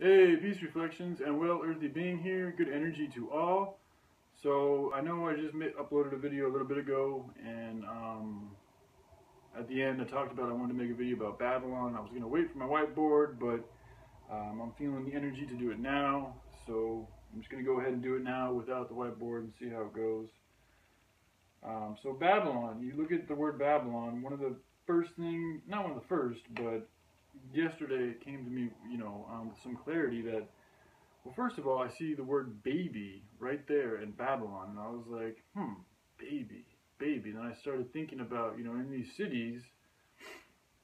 Hey, Peace Reflections and well earthly being here. Good energy to all. So I know I just uploaded a video a little bit ago, and at the end I talked about I wanted to make a video about Babylon. I was going to wait for my whiteboard, but I'm feeling the energy to do it now. So I'm just going to go ahead and do it now without the whiteboard and see how it goes. So Babylon, you look at the word Babylon, one of the first thing, not one of the first, but yesterday it came to me, with some clarity that, well, first of all, I see the word baby right there in Babylon, and I was like, baby, baby. And then I started thinking about, in these cities,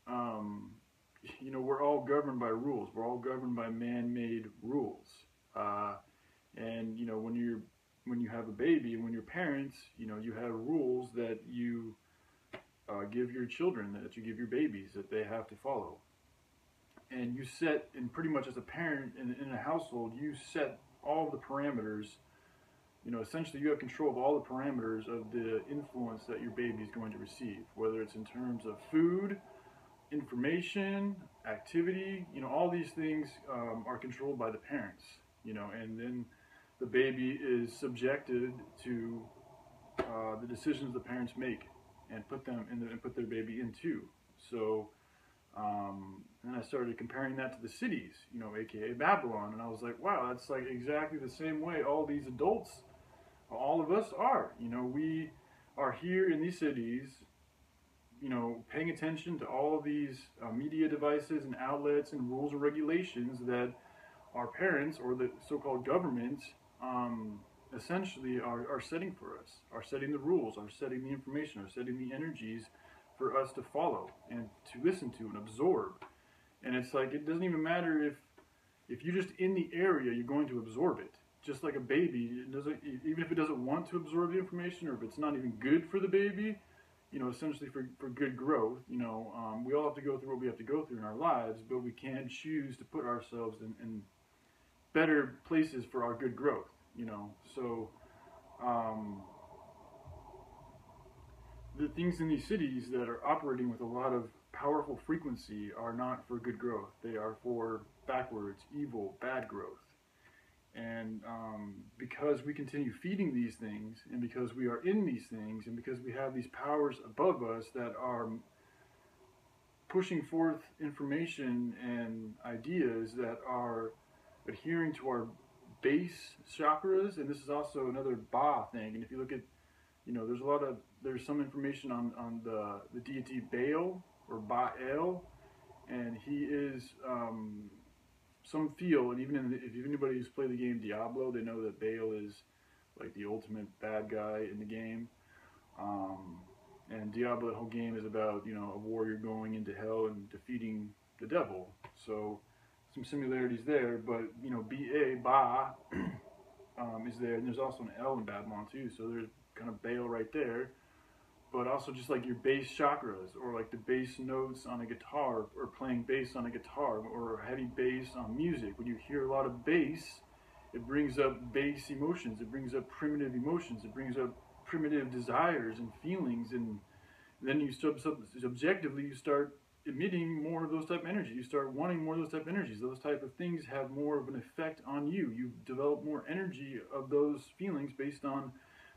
we're all governed by rules. We're all governed by man-made rules. And, when you have a baby and when you're parents, you have rules that you give your children, that you give your babies, that they have to follow. And you set, and pretty much as a parent in a household, you set all of the parameters. Essentially you have control of all the parameters of the influence that your baby is going to receive, whether it's in terms of food, information, activity. All these things are controlled by the parents. And then the baby is subjected to the decisions the parents make and put their baby into. So and then I started comparing that to the cities, aka Babylon, and I was like, wow, that's like exactly the same way all these adults, all of us are. We are here in these cities, paying attention to all of these media devices and outlets and rules and regulations that our parents or the so-called government essentially are setting for us, are setting the rules, are setting the information, are setting the energies for us to follow and to listen to and absorb. And it's like, it doesn't even matter if you're just in the area, you're going to absorb it. Just like a baby, even if it doesn't want to absorb the information, or if it's not even good for the baby, essentially for good growth, we all have to go through what we have to go through in our lives, but we can choose to put ourselves in better places for our good growth, So, the things in these cities that are operating with a lot of powerful frequency are not for good growth. They are for backwards, evil, bad growth. And because we continue feeding these things, and because we are in these things, and because we have these powers above us that are pushing forth information and ideas that are adhering to our base chakras, and this is also another Ba thing. And if you look at, there's some information on the deity Baal or Baal, and he is some feel, and even if anybody who's played the game Diablo, they know that Baal is like the ultimate bad guy in the game. And Diablo, the whole game is about, a warrior going into hell and defeating the devil. So some similarities there, but B-A, Ba, is there, and there's also an L in Babylon too, so there's kind of Baal right there. But also just like your bass chakras, or like the bass notes on a guitar, or playing bass on a guitar, or heavy bass on music. When you hear a lot of bass, it brings up base emotions, it brings up primitive emotions, it brings up primitive desires and feelings, and then you subjectively you start emitting more of those type of energy. You start wanting more of those type of energies. Those type of things have more of an effect on you. You develop more energy of those feelings based on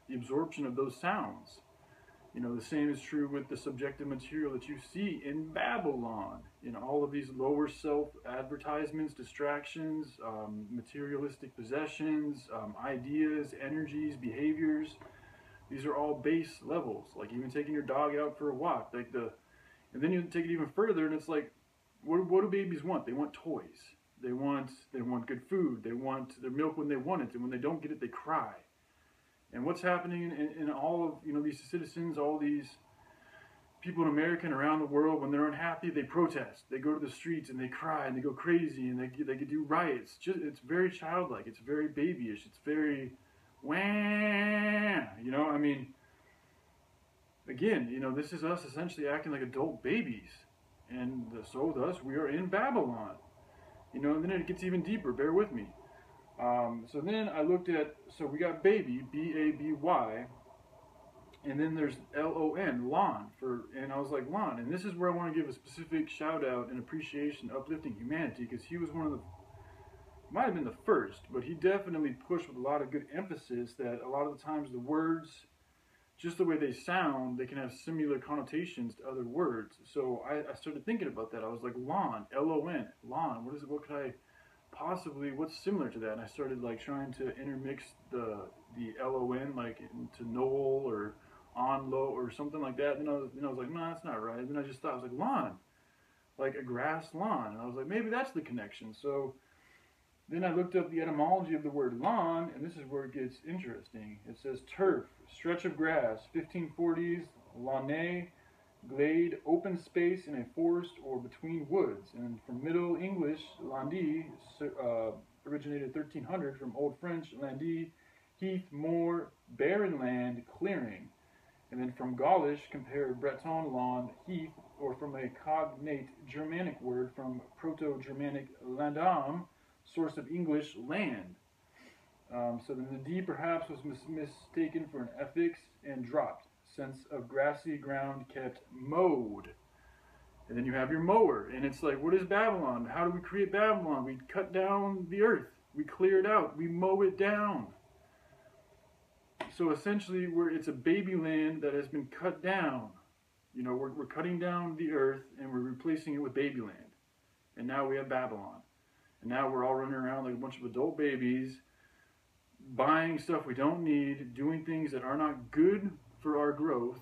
the absorption of those sounds. The same is true with the subjective material that you see in Babylon, in all of these lower self advertisements, distractions, materialistic possessions, ideas, energies, behaviors. These are all base levels. Like even taking your dog out for a walk, and then you take it even further, and it's like, what do babies want? They want toys. They want good food. They want their milk when they want it, and when they don't get it, they cry. And what's happening in all of these citizens, all these people in America and around the world, when they're unhappy, they protest. They go to the streets and they cry and they go crazy and they do riots. It's very childlike. It's very babyish. It's very wah. Again, this is us essentially acting like adult babies, and so thus we are in Babylon. And then it gets even deeper. Bear with me. So then I looked at, so we got baby, B-A-B-Y, and then there's L-O-N, Lon, and I was like, Lon, and this is where I want to give a specific shout out and appreciation, uplifting humanity, because he was one of the might have been the first, but he definitely pushed with a lot of good emphasis that a lot of the times the words, just the way they sound, they can have similar connotations to other words. So I started thinking about that. I was like, lawn, L-O-N, lawn. What is it? What could I possibly? What's similar to that? And I started like trying to intermix the L-O-N like into Noel or on low or something like that. And then I was like, no, that's not right. And then I just thought, I was like, lawn, like a grass lawn. And I was like, maybe that's the connection. So then I looked up the etymology of the word lawn, and this is where it gets interesting. It says turf, stretch of grass, 1540s, lawnais, glade, open space in a forest or between woods. And from Middle English, landi originated 1300 from Old French, landi, heath, moor, barren land, clearing. And then from Gaulish, compare Breton lawn, heath, or from a cognate Germanic word from Proto-Germanic landam, source of English land. So then the D perhaps was mistaken for an affix and dropped. Sense of grassy ground kept mowed. And then you have your mower. And it's like, what is Babylon? How do we create Babylon? We cut down the earth. We clear it out. We mow it down. So essentially, it's a baby land that has been cut down. You know, we're cutting down the earth and we're replacing it with baby land. And now we have Babylon. And now we're all running around like a bunch of adult babies, buying stuff we don't need, doing things that are not good for our growth,